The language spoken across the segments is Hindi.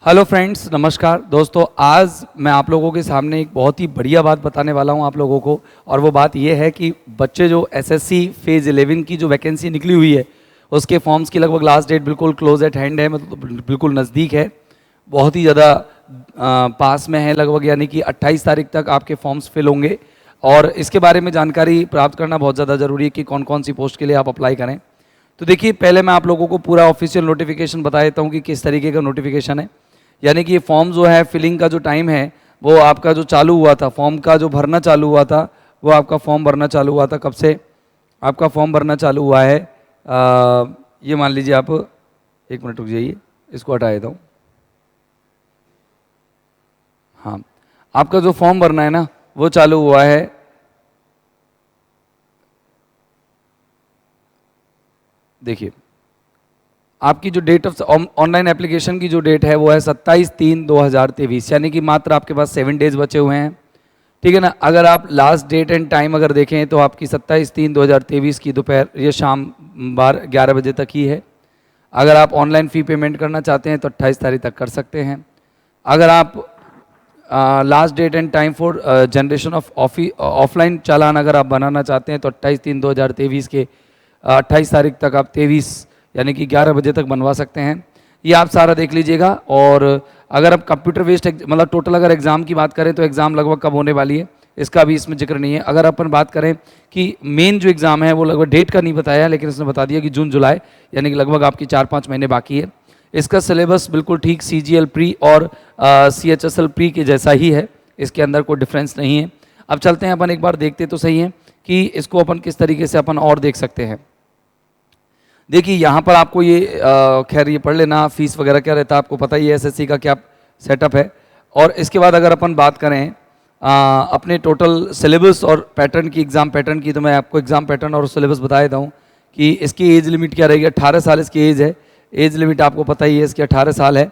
हेलो फ्रेंड्स, नमस्कार दोस्तों। आज मैं आप लोगों के सामने एक बहुत ही बढ़िया बात बताने वाला हूं आप लोगों को। और वो बात ये है कि बच्चे जो एसएससी फेज़ 11 की जो वैकेंसी निकली हुई है उसके फॉर्म्स की लगभग लास्ट डेट बिल्कुल क्लोज एट हैंड है, मतलब बिल्कुल नज़दीक है। बहुत ही ज़्यादा पास में है लगभग, यानी कि 28 तारीख तक आपके फॉर्म्स फिल होंगे। और इसके बारे में जानकारी प्राप्त करना बहुत ज़्यादा ज़रूरी है कि कौन कौन सी पोस्ट के लिए आप अप्लाई करें। तो देखिए, पहले मैं आप लोगों को पूरा ऑफिशियल नोटिफिकेशन बता देता हूँ कि किस तरीके का नोटिफिकेशन है। यानी कि ये फॉर्म जो है, फिलिंग का जो टाइम है वो आपका जो चालू हुआ था, फॉर्म का जो भरना चालू हुआ था, वो आपका फॉर्म भरना चालू हुआ था कब से? आपका फॉर्म भरना चालू हुआ है ये मान लीजिए आप, एक मिनट रुक जाइए, इसको हटा देता हूँ। हाँ, आपका जो फॉर्म भरना है ना वो चालू हुआ है, देखिए आपकी जो डेट ऑफ ऑनलाइन एप्लीकेशन की जो डेट है वो है 27/3/2023, यानी कि मात्र आपके पास 7 डेज बचे हुए हैं। ठीक है ना। अगर आप लास्ट डेट एंड टाइम अगर देखें तो आपकी 27/3/2023 की दोपहर ये शाम 11 बजे तक ही है। अगर आप ऑनलाइन फ़ी पेमेंट करना चाहते हैं तो 28 तारीख तक कर सकते हैं। अगर आप last date and time for generation of offline चालान अगर आप बनाना चाहते हैं तो 28/3/2023 के 28 तारीख तक आप 23 यानी कि 11 बजे तक बनवा सकते हैं। ये आप सारा देख लीजिएगा। और अगर आप कंप्यूटर बेस्ड मतलब टोटल अगर एग्ज़ाम की बात करें तो एग्ज़ाम लगभग कब होने वाली है इसका भी इसमें जिक्र नहीं है। अगर अपन बात करें कि मेन जो एग्ज़ाम है वो लगभग डेट का नहीं बताया, लेकिन इसने बता दिया कि जून जुलाई, यानी कि लगभग आपकी 4-5 महीने बाकी है। इसका सिलेबस बिल्कुल ठीक CGL प्री और CHSL प्री के जैसा ही है, इसके अंदर कोई डिफरेंस नहीं है। अब चलते हैं अपन एक बार देखते तो सही है कि इसको अपन किस तरीके से अपन और देख सकते हैं। देखिए यहाँ पर आपको ये खैर ये पढ़ लेना, फीस वगैरह क्या रहता है आपको पता ही है, SSC का क्या सेटअप है। और इसके बाद अगर अपन बात करें अपने टोटल सिलेबस और पैटर्न की, एग्ज़ाम पैटर्न की, तो मैं आपको एग्ज़ाम पैटर्न और सिलेबस बता देता हूँ कि इसकी एज लिमिट क्या रहेगी। 18 साल इसकी एज है, एज लिमिट आपको पता ही है इसकी 18 साल है।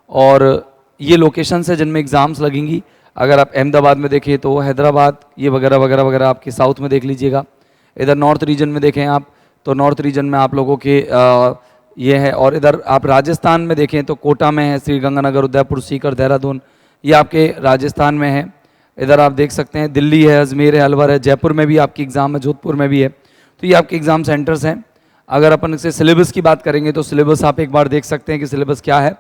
और ये लोकेशन है जिनमें एग्ज़ाम्स लगेंगी। अगर आप अहमदाबाद में देखें तो हैदराबाद, ये वगैरह वगैरह वगैरह आपके साउथ में देख लीजिएगा। इधर नॉर्थ रीजन में देखें आप तो नॉर्थ रीजन में आप लोगों के ये है। और इधर आप राजस्थान में देखें तो कोटा में है, श्रीगंगानगर, उदयपुर, सीकर, देहरादून, ये आपके राजस्थान में है। इधर आप देख सकते हैं दिल्ली है, अजमेर है, अलवर है, जयपुर में भी आपकी एग्ज़ाम है, जोधपुर में भी है। तो ये आपके एग्ज़ाम सेंटर्स हैं। अगर अपन इससे सिलेबस की बात करेंगे तो सिलेबस आप एक बार देख सकते हैं कि सिलेबस क्या है।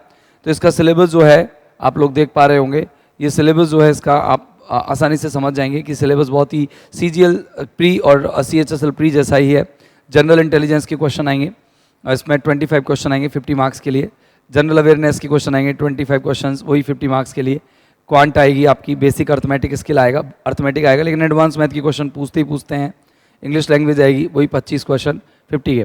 तो इसका सिलेबस जो है आप लोग देख पा रहे होंगे, ये सिलेबस जो है इसका आप आसानी से समझ जाएंगे कि सिलेबस बहुत ही CGL प्री और CHSL प्री जैसा ही है। जनरल इंटेलिजेंस के क्वेश्चन आएंगे, इसमें 25 क्वेश्चन आएंगे 50 मार्क्स के लिए। जनरल अवेयरनेस के क्वेश्चन आएंगे 25 क्वेश्चन, वही 50 मार्क्स के लिए। क्वांट आएगी आपकी, बेसिक अर्थमेटिक स्किल आएगा, अर्थमेटिक आएगा, लेकिन एडवांस मैथ की क्वेश्चन पूछते ही पूछते हैं। इंग्लिश लैंग्वेज आएगी, वही 25 क्वेश्चन 50 के।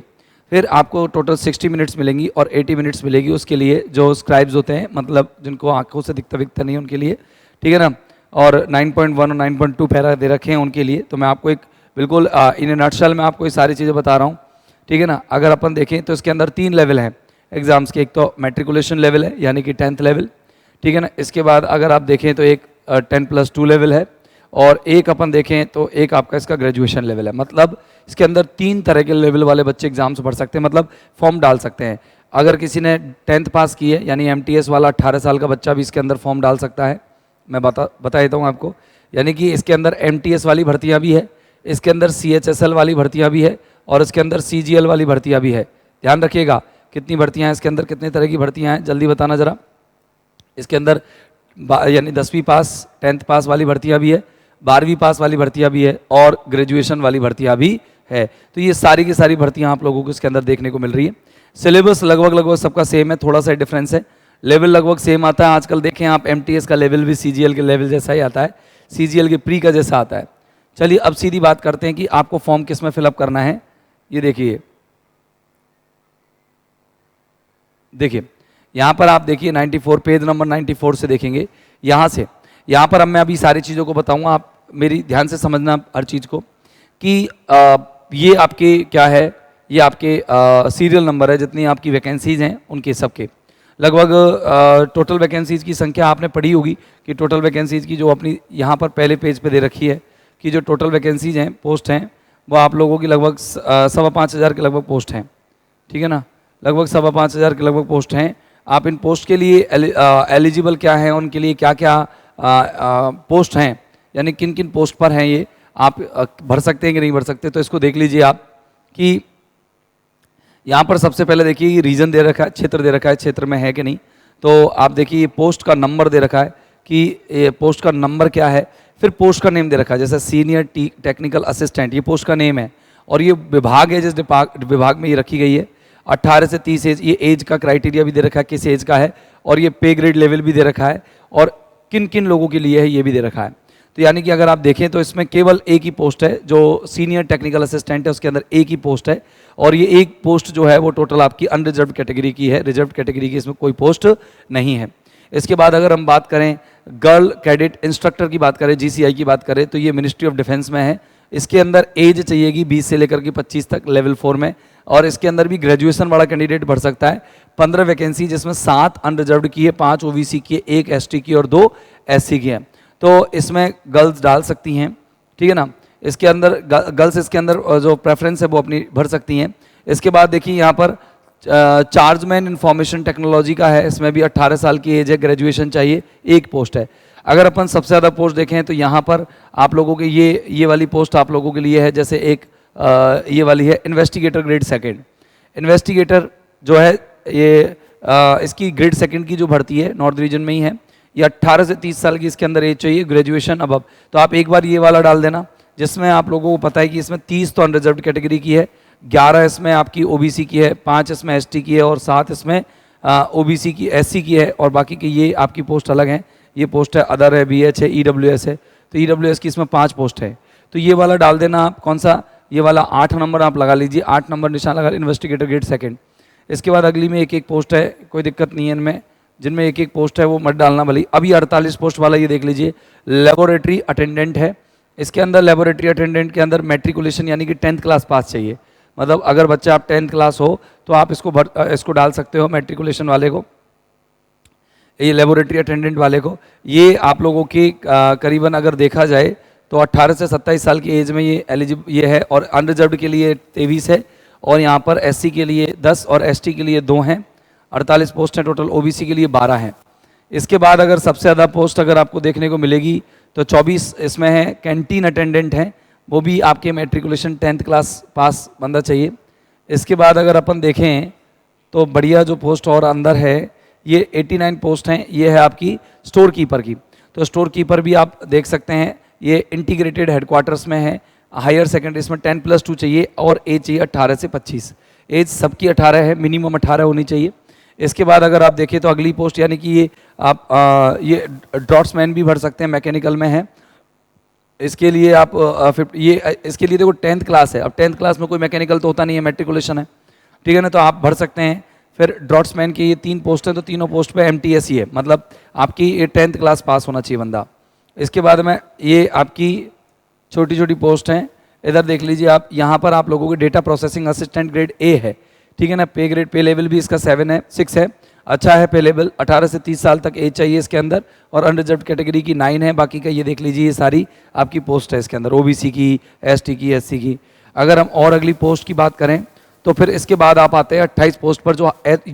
फिर आपको टोटल 60 मिनट्स मिलेंगी और 80 मिनट्स मिलेगी उसके लिए जो स्क्राइब्स होते हैं, मतलब जिनको आंखों से दिखता विकता नहीं है उनके लिए, ठीक है ना। और 9.1 और 9.2 पैरा दे रखे हैं उनके लिए। तो मैं आपको एक बिल्कुल इन ए नटशल में आपको ये सारी चीज़ें बता रहा हूँ, ठीक है ना। अगर अपन देखें तो इसके अंदर 3 लेवल हैं एग्ज़ाम्स के। एक तो मैट्रिकुलेशन लेवल है, यानी कि 10th लेवल, ठीक है ना। इसके बाद अगर आप देखें तो एक 10+2 लेवल है, और एक अपन देखें तो एक आपका इसका ग्रेजुएशन लेवल है। मतलब इसके अंदर 3 तरह के लेवल वाले बच्चे एग्जाम्स भर सकते हैं, मतलब फॉर्म डाल सकते हैं। अगर किसी ने 10th पास की है, यानी MTS वाला 18 साल का बच्चा भी इसके अंदर फॉर्म डाल सकता है। मैं बता देता हूँ आपको, यानी कि इसके अंदर MTS वाली भर्तियाँ भी है, इसके अंदर CHSL वाली भर्तियाँ भी है, और इसके अंदर CGL वाली भर्तियाँ भी है। ध्यान रखिएगा कितनी भर्तियाँ हैं इसके अंदर, कितने तरह की भर्तियाँ हैं, जल्दी बताना ज़रा। इसके अंदर यानी 10वीं पास 10th पास वाली भर्तियाँ भी है, 12वीं पास वाली भर्तियाँ भी है, और ग्रेजुएशन वाली भर्तियाँ भी है। तो ये सारी की सारी भर्तियाँ आप लोगों को इसके अंदर देखने को मिल रही है। सिलेबस लगभग सबका सेम है, थोड़ा सा डिफरेंस है। लेवल लगभग सेम आता है। आजकल देखें आप MTS का लेवल भी CGL के लेवल जैसा ही आता है, CGL के प्री का जैसा आता है। चलिए अब सीधी बात करते हैं कि आपको फॉर्म किस में फिलअप करना है। ये देखिए यहाँ पर आप देखिए 94 पेज नंबर 94 से देखेंगे। यहाँ पर अब मैं अभी सारी चीज़ों को बताऊंगा, आप मेरी ध्यान से समझना हर चीज़ को कि ये आपके क्या है, ये आपके सीरियल नंबर है, जितनी आपकी वैकेंसीज़ हैं उनके सबके लगभग टोटल वैकेंसीज़ की संख्या आपने पढ़ी होगी कि टोटल वैकेंसीज़ की जो अपनी यहाँ पर पहले पेज पे दे रखी है कि जो टोटल वैकेंसीज़ हैं, पोस्ट हैं, वो आप लोगों की लगभग 5,500 के लगभग पोस्ट हैं, ठीक है ना। लगभग 5,500 के लगभग पोस्ट हैं। आप इन पोस्ट के लिए एलिजिबल क्या हैं, उनके लिए क्या क्या पोस्ट हैं, यानी किन किन पोस्ट पर हैं ये आप भर सकते हैं कि नहीं भर सकते। तो इसको देख लीजिए आप कि यहाँ पर सबसे पहले देखिए रीजन दे रखा है, क्षेत्र दे रखा है, क्षेत्र में है कि नहीं। तो आप देखिए पोस्ट का नंबर दे रखा है कि ये पोस्ट का नंबर क्या है, फिर पोस्ट का नेम दे रखा है, जैसे सीनियर टेक्निकल असिस्टेंट, ये पोस्ट का नेम है, और ये विभाग है जिस विभाग में ये रखी गई है। 18 से 30 एज, ये एज का क्राइटेरिया भी दे रखा है किस एज का है, और ये पे ग्रेड लेवल भी दे रखा है, और किन किन लोगों के लिए है ये भी दे रखा है। तो यानी कि अगर आप देखें तो इसमें केवल एक ही पोस्ट है जो सीनियर टेक्निकल असिस्टेंट है, उसके अंदर एक ही पोस्ट है, और ये एक पोस्ट जो है वो टोटल आपकी अनरिजर्व्ड कैटेगरी की है, रिजर्व्ड कैटेगरी की इसमें कोई पोस्ट नहीं है। इसके बाद अगर हम बात करें गर्ल कैडेट इंस्ट्रक्टर की बात करें, जीसीआई की बात करें, तो ये मिनिस्ट्री ऑफ डिफेंस में है। इसके अंदर एज चाहिएगी 20 से लेकर के 25 तक लेवल 4 में, और इसके अंदर भी ग्रेजुएशन वाला कैंडिडेट भर सकता है। 15 वैकेंसी जिसमें 7 अनरिजर्व्ड की है, 5 ओबीसी की है, 1 एसटी की और 2 एससी की है। तो इसमें गर्ल्स डाल सकती हैं, ठीक है ना। इसके अंदर गर्ल्स इसके अंदर जो प्रेफरेंस है वो अपनी भर सकती हैं। इसके बाद देखिए यहाँ पर चार्जमैन इंफॉर्मेशन टेक्नोलॉजी का है, इसमें भी 18 साल की एज है, ग्रेजुएशन चाहिए, एक पोस्ट है। अगर अपन सबसे ज़्यादा पोस्ट देखें तो यहाँ पर आप लोगों के ये वाली पोस्ट आप लोगों के लिए है, जैसे एक ये वाली है इन्वेस्टिगेटर ग्रेड सेकंड। इन्वेस्टिगेटर जो है ये इसकी ग्रेड सेकंड की जो भर्ती है नॉर्थ रीजन में ही है, ये 18 से 30 साल की इसके अंदर एज चाहिए, ग्रेजुएशन अब। तो आप एक बार ये वाला डाल देना, जिसमें आप लोगों को पता है कि इसमें 30 तो अनरिजर्व्ड कैटेगरी की है, 11 इसमें आपकी ओबीसी की है, 5 इसमें एसटी की है, और 7 इसमें ओबीसी की एससी की है, और बाकी की ये आपकी पोस्ट अलग हैं। ये पोस्ट है अदर है, बीएच है, ईडब्ल्यूएस है। तो ईडब्ल्यूएस की इसमें 5 पोस्ट है, तो ये वाला डाल देना आप। कौन सा? ये वाला 8 नंबर आप लगा लीजिए, 8 नंबर निशान लगा, इन्वेस्टिगेटर ग्रेड सेकंड। इसके बाद अगली में एक एक पोस्ट है, कोई दिक्कत नहीं है इनमें, जिनमें एक एक पोस्ट है वो मत डालना भली। अभी 48 पोस्ट वाला ये देख लीजिए, लेबोरेटरी अटेंडेंट है। इसके अंदर लेबोरेटरी अटेंडेंट के अंदर मैट्रिकुलेशन यानी कि 10th क्लास पास चाहिए, मतलब अगर बच्चा आप 10th क्लास हो तो आप इसको डाल सकते हो, मैट्रिकुलेशन वाले को, ये लेबोरेटरी अटेंडेंट वाले को। ये आप लोगों की करीबन अगर देखा जाए तो 18 से 27 साल की एज में ये एलिजिबल ये है, और अनरिजर्व्ड के लिए 23 है, और यहाँ पर एससी के लिए 10 और एसटी के लिए 2 हैं। 48 पोस्ट हैं टोटल, ओबीसी के लिए 12 हैं। इसके बाद अगर सबसे ज़्यादा पोस्ट अगर आपको देखने को मिलेगी तो 24 इसमें है, कैंटीन अटेंडेंट हैं, वो भी आपके मैट्रिकुलेशन 10th क्लास पास बंदा चाहिए। इसके बाद अगर अपन देखें तो बढ़िया जो पोस्ट और अंदर है ये 89 पोस्ट हैं, ये है आपकी स्टोर कीपर की। तो स्टोर कीपर भी आप देख सकते हैं, ये इंटीग्रेटेड हेडक्वार्टर्स में है, हायर सेकेंडरी, इसमें 10+2 चाहिए, और एज चाहिए 18 से 25। एज सबकी 18 है, मिनिमम 18 होनी चाहिए। इसके बाद अगर आप देखें तो अगली पोस्ट यानी कि ये आप ये ड्रॉट्समैन भी भर सकते हैं, मैकेनिकल में है। इसके लिए आप इसके लिए देखो 10th क्लास है, अब 10th क्लास में कोई मैकेनिकल तो होता नहीं है, मैट्रिकुलेशन है, ठीक है ना, तो आप भर सकते हैं। फिर ड्रॉट्समैन की ये 3 पोस्ट हैं, तो तीनों पोस्ट पे MTS ही है, मतलब आपकी ये 10th क्लास पास होना चाहिए बंदा। इसके बाद में ये आपकी छोटी छोटी पोस्ट हैं, इधर देख लीजिए आप, यहाँ पर आप लोगों को data processing assistant grade A है, ठीक है ना। पे ग्रेड पे लेवल भी इसका 6 है, अच्छा है पे लेवल। 18 से 30 साल तक एज चाहिए इसके अंदर, और अनरिजर्व्ड कैटेगरी की 9 है। बाकी का ये देख लीजिए, ये सारी आपकी पोस्ट है इसके अंदर, ओबीसी की, एसटी की, एससी की। अगर हम और अगली पोस्ट की बात करें तो फिर इसके बाद आप आते हैं 28 पोस्ट पर, जो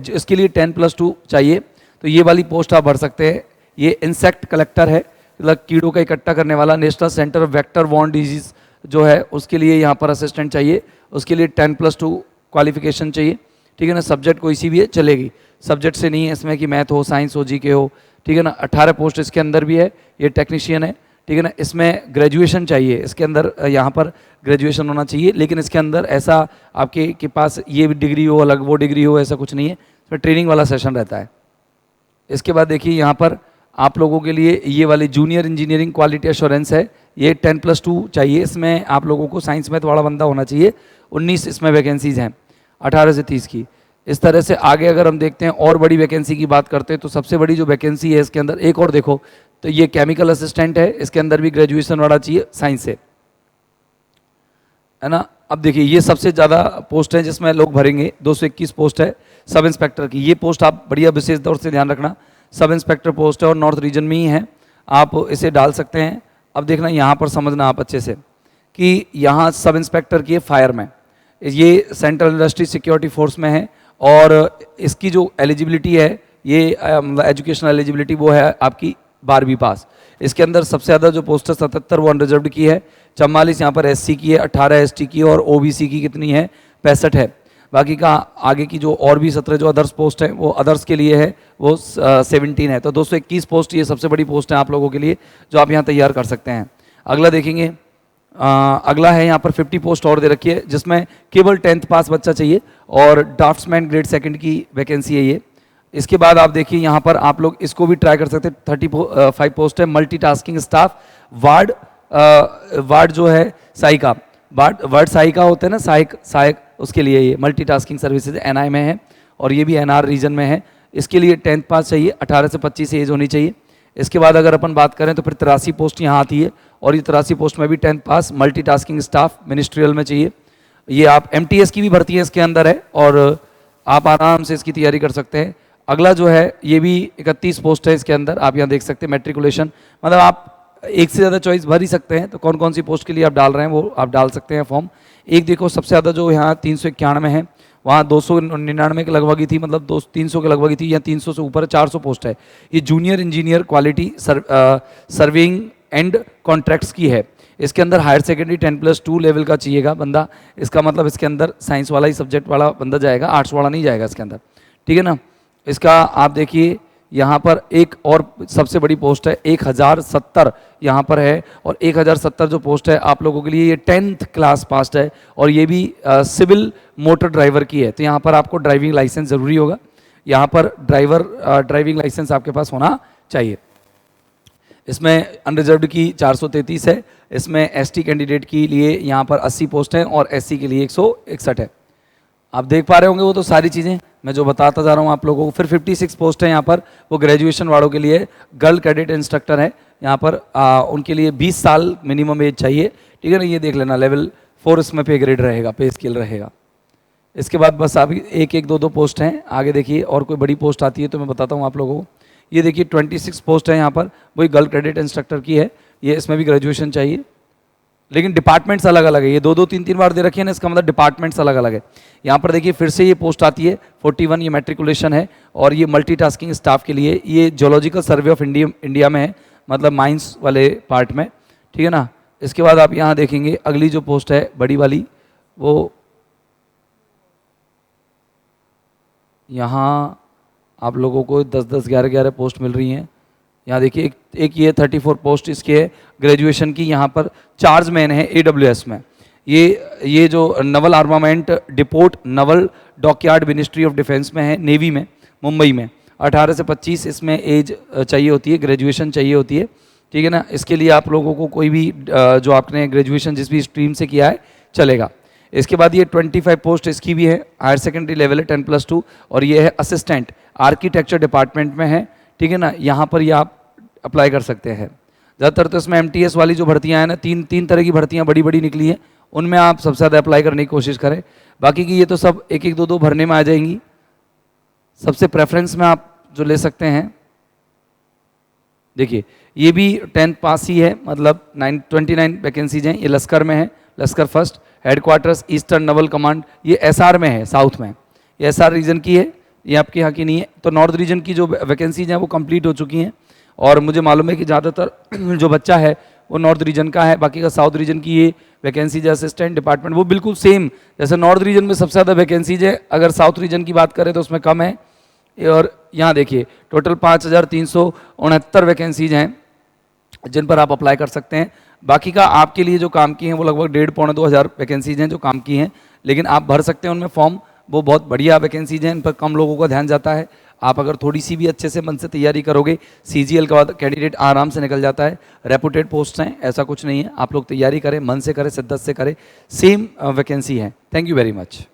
इसके लिए 10+2 चाहिए, तो ये वाली पोस्ट आप भर सकते हैं। ये इंसेक्ट कलेक्टर है, मतलब कीड़ों का इकट्ठा करने वाला, national centre of vector borne disease जो है उसके लिए यहाँ पर असिस्टेंट चाहिए, उसके लिए 10+2 क्वालिफिकेशन चाहिए, ठीक है ना। सब्जेक्ट कोई सी भी है चलेगी, सब्जेक्ट से नहीं है इसमें कि मैथ हो, साइंस हो, जीके हो, ठीक है ना। 18 पोस्ट इसके अंदर भी है, ये टेक्नीशियन है, ठीक है ना। इसमें ग्रेजुएशन चाहिए, इसके अंदर यहाँ पर ग्रेजुएशन होना चाहिए, लेकिन इसके अंदर ऐसा आपके पास ये डिग्री हो अलग वो डिग्री हो ऐसा कुछ नहीं है, इसमें ट्रेनिंग वाला सेशन रहता है। इसके बाद देखिए यहाँ पर आप लोगों के लिए ये वाली जूनियर इंजीनियरिंग क्वालिटी एश्योरेंस है, ये 10+2 चाहिए, इसमें आप लोगों को साइंस मैथ वाला बंदा होना चाहिए। 19 इसमें वैकेंसीज हैं 18 से 30 की। इस तरह से आगे अगर हम देखते हैं और बड़ी वैकेंसी की बात करते हैं तो सबसे बड़ी जो वैकेंसी है इसके अंदर एक और देखो, तो ये केमिकल असिस्टेंट है, इसके अंदर भी ग्रेजुएशन वाला चाहिए साइंस से, है ना। अब देखिए ये सबसे ज़्यादा पोस्ट है जिसमें लोग भरेंगे, 221 पोस्ट है सब इंस्पेक्टर की। ये पोस्ट आप बढ़िया विशेष तौर से ध्यान रखना, सब इंस्पेक्टर पोस्ट है और नॉर्थ रीजन में ही है, आप इसे डाल सकते हैं। अब देखना यहाँ पर समझना आप अच्छे से कि यहाँ सब इंस्पेक्टर की है फायर में, ये सेंट्रल इंडस्ट्री सिक्योरिटी फोर्स में है, और इसकी जो एलिजिबिलिटी है ये एजुकेशनल एलिजिबिलिटी वो है आपकी 12वीं पास। इसके अंदर सबसे ज़्यादा जो पोस्ट है 77 वो अनरिजर्व्ड की है, 44 यहाँ पर एससी की है, 18 एसटी की और ओबीसी की कितनी है 65 है। बाकी का आगे की जो और भी 17 जो अदर्स पोस्ट है वो अदर्स के लिए है, वो 17 है। तो 221 पोस्ट ये सबसे बड़ी पोस्ट है आप लोगों के लिए जो आप यहाँ तैयार कर सकते हैं। अगला देखेंगे, अगला है यहाँ पर 50 पोस्ट और दे रखी है जिसमें केवल 10th पास बच्चा चाहिए और ड्राफ्ट्समैन ग्रेड 2 की वैकेंसी है ये। इसके बाद आप देखिए यहाँ पर आप लोग इसको भी ट्राई कर सकते हैं, 35 पोस्ट है मल्टीटास्किंग स्टाफ वार्ड जो है सहायिका, वार्ड सहायिका होते हैं ना, सहायक उसके लिए ये मल्टीटास्किंग सर्विसेज एनआई में है और ये भी एनआर रीजन में है। इसके लिए 10th पास चाहिए, 18 से 25 एज होनी चाहिए। इसके बाद अगर अपन बात करें तो फिर 83 पोस्ट यहाँ आती है और ये 83 पोस्ट में भी 10th पास मल्टीटास्किंग स्टाफ मिनिस्ट्रियल में चाहिए। ये आप MTS की भी भर्ती है इसके अंदर है और आप आराम से इसकी तैयारी कर सकते हैं। अगला जो है ये भी 31 पोस्ट है इसके अंदर, आप यहाँ देख सकते हैं मैट्रिकुलेशन, मतलब आप एक से ज़्यादा चॉइस भर ही सकते हैं। तो कौन कौन सी पोस्ट के लिए आप डाल रहे हैं वो आप डाल सकते हैं फॉर्म। एक देखो सबसे ज़्यादा जो यहाँ 391 है, वहाँ 299 के लगभग ही थी, मतलब 300 के लगभग ही थी, या 300 से ऊपर 400 पोस्ट है। ये junior engineer quality serving and contracts की है। इसके अंदर हायर सेकेंडरी 10+2 लेवल का चाहिएगा बंदा। इसका मतलब इसके अंदर साइंस वाला ही सब्जेक्ट वाला बंदा जाएगा, आर्ट्स वाला नहीं जाएगा इसके अंदर, ठीक है ना। इसका आप देखिए यहाँ पर एक और सबसे बड़ी पोस्ट है 1070 यहाँ पर है, और 1070 जो पोस्ट है आप लोगों के लिए ये 10th क्लास पास है और ये भी सिविल मोटर ड्राइवर की है। तो यहाँ पर आपको ड्राइविंग लाइसेंस ज़रूरी होगा, यहाँ पर ड्राइविंग लाइसेंस आपके पास होना चाहिए। इसमें अनरिजर्व्ड की 433 है, इसमें एसटी कैंडिडेट के लिए यहाँ पर 80 पोस्ट हैं और एससी के लिए 161 है। आप देख पा रहे होंगे वो तो सारी चीज़ें मैं जो बताता जा रहा हूँ आप लोगों को। फिर 56 पोस्ट है यहाँ पर, वो ग्रेजुएशन वालों के लिए गर्ल कैडेट इंस्ट्रक्टर है। यहाँ पर उनके लिए 20 साल मिनिमम एज चाहिए, ठीक है ना। ये देख लेना लेवल 4 इसमें पे ग्रेड रहेगा, पे स्केल रहेगा। इसके बाद बस अभी एक दो पोस्ट हैं। आगे देखिए और कोई बड़ी पोस्ट आती है तो मैं बताता हूँ आप लोगों को। ये देखिए 26 पोस्ट है यहाँ पर, वही गर्ल कैडेट इंस्ट्रक्टर की है। ये इसमें भी ग्रेजुएशन चाहिए, लेकिन डिपार्टमेंट्स अलग अलग है। ये 2-3 बार दे रखी है ना, इसका मतलब डिपार्टमेंट्स अलग अलग है। यहाँ पर देखिए फिर से ये पोस्ट आती है 41, ये मैट्रिकुलेशन है और ये मल्टीटास्किंग स्टाफ के लिए। ये जियोलॉजिकल सर्वे ऑफ इंडिया में है, मतलब माइंस वाले पार्ट में, ठीक है ना। इसके बाद आप यहाँ देखेंगे अगली जो पोस्ट है बड़ी वाली, वो यहाँ आप लोगों को 10-10, 11-11 पोस्ट मिल रही हैं। यहाँ देखिए एक ये 34 पोस्ट इसके है ग्रेजुएशन की। यहाँ पर चार्ज मैन है AWS में। ये जो Naval armament depot Naval dockyard ministry of defence में है, नेवी में, मुंबई में। 18 से 25 इसमें एज चाहिए होती है, ग्रेजुएशन चाहिए होती है, ठीक है ना। इसके लिए आप लोगों को कोई भी जो आपने ग्रेजुएशन जिस भी स्ट्रीम से किया है चलेगा। इसके बाद ये 25 पोस्ट इसकी भी है, हायर सेकेंडरी लेवल है 10+2 और ये है असिस्टेंट आर्किटेक्चर डिपार्टमेंट में है, ठीक है ना। यहाँ पर ये आप अप्लाई कर सकते हैं। ज़्यादातर तो इसमें MTS वाली जो भर्तियाँ हैं ना, तीन तरह की भर्तियाँ बड़ी बड़ी निकली हैं, उनमें आप सबसे ज़्यादा अप्लाई करने की कोशिश करें। बाकी की ये तो सब एक 2 भरने में आ जाएंगी। सबसे प्रेफरेंस में आप जो ले सकते हैं, देखिए ये भी 10th पास ही है, मतलब 29 वैकेंसीज हैं। ये लश्कर में है, लश्कर first headquarters eastern Naval command, ये SR में है, साउथ में। ये SR रीजन की है, ये आपके यहाँ की नहीं है। तो नॉर्थ रीजन की जो वैकेंसीज हैं वो कंप्लीट हो चुकी हैं और मुझे मालूम है कि ज़्यादातर जो बच्चा है वो नॉर्थ रीजन का है। बाकी का साउथ रीजन की ये वैकेंसी जो असिस्टेंट डिपार्टमेंट वो बिल्कुल सेम, जैसे नॉर्थ रीजन में सबसे ज़्यादा वैकेंसीज है, अगर साउथ रीजन की बात करें तो उसमें कम है। और यहाँ देखिए टोटल 5369 वैकेंसीज हैं जिन पर आप अप्लाई कर सकते हैं। बाकी का आपके लिए जो काम की हैं वो लगभग 1.5-2 हज़ार वैकेंसीज हैं जो काम की हैं, लेकिन आप भर सकते हैं उनमें फॉर्म। वो बहुत बढ़िया वैकेंसीज हैं, इन पर कम लोगों का ध्यान जाता है। आप अगर थोड़ी सी भी अच्छे से मन से तैयारी करोगे, CGL का बाद कैंडिडेट आराम से निकल जाता है। रेपुटेड पोस्ट हैं, ऐसा कुछ नहीं है। आप लोग तैयारी करें, मन से करें, शिद्दत से करें, सेम वैकेंसी है। Thank you very much.